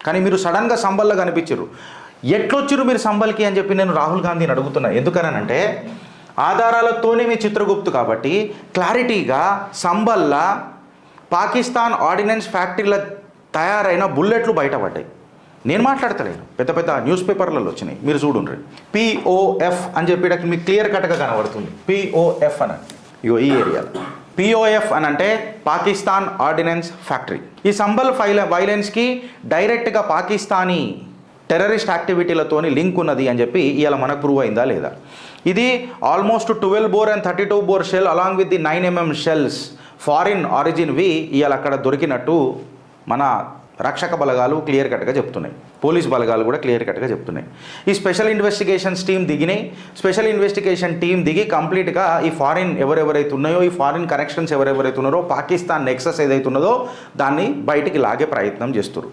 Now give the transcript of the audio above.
కానీ మీరు సడన్గా సంబల్లో కనిపించారు. ఎట్లొచ్చిరు మీరు సంబల్కి అని చెప్పి నేను రాహుల్ గాంధీని అడుగుతున్నా. ఎందుకనంటే ఆధారాలతోనే మీ చిత్రగుప్తు కాబట్టి క్లారిటీగా సంబల్లా పాకిస్తాన్ ఆర్డినెన్స్ ఫ్యాక్టరీలో తయారైన బుల్లెట్లు బయటపడ్డాయి. నేను మాట్లాడతలేను, పెద్ద పెద్ద న్యూస్ పేపర్లలో వచ్చినాయి, మీరు చూడండి. POF అని చెప్పి మీకు క్లియర్ కట్గా కనబడుతుంది. POF అని ఇగో ఈ ఏరియాలో POF అని అంటే పాకిస్తాన్ ఆర్డినెన్స్ ఫ్యాక్టరీ. ఈ సంబల్ వైలెన్స్కి డైరెక్ట్గా పాకిస్తానీ టెర్రరిస్ట్ యాక్టివిటీలతోని లింక్ ఉన్నది అని చెప్పి ఇవాళ మనకు ప్రూవ్ అయిందా లేదా? ఇది almost 12 bore and 32 bore shell along with the 9mm shells foreign ఆరిజిన్వి ఇవాళ అక్కడ దొరికినట్టు మన రక్షక బలగాలు క్లియర్ కట్గా చెప్తున్నాయి, పోలీస్ బలగాలు కూడా క్లియర్ కట్గా చెప్తున్నాయి. ఈ స్పెషల్ ఇన్వెస్టిగేషన్స్ టీం దిగినాయి. స్పెషల్ ఇన్వెస్టిగేషన్ టీం దిగి కంప్లీట్గా ఈ ఫారిన్ ఎవరెవరైతే ఉన్నాయో, ఈ ఫారిన్ కనెక్షన్స్ ఎవరెవరైతే ఉన్నారో, పాకిస్తాన్ నెక్సస్ ఏదైతే ఉన్నదో దాన్ని బయటికి లాగే ప్రయత్నం చేస్తున్నారు.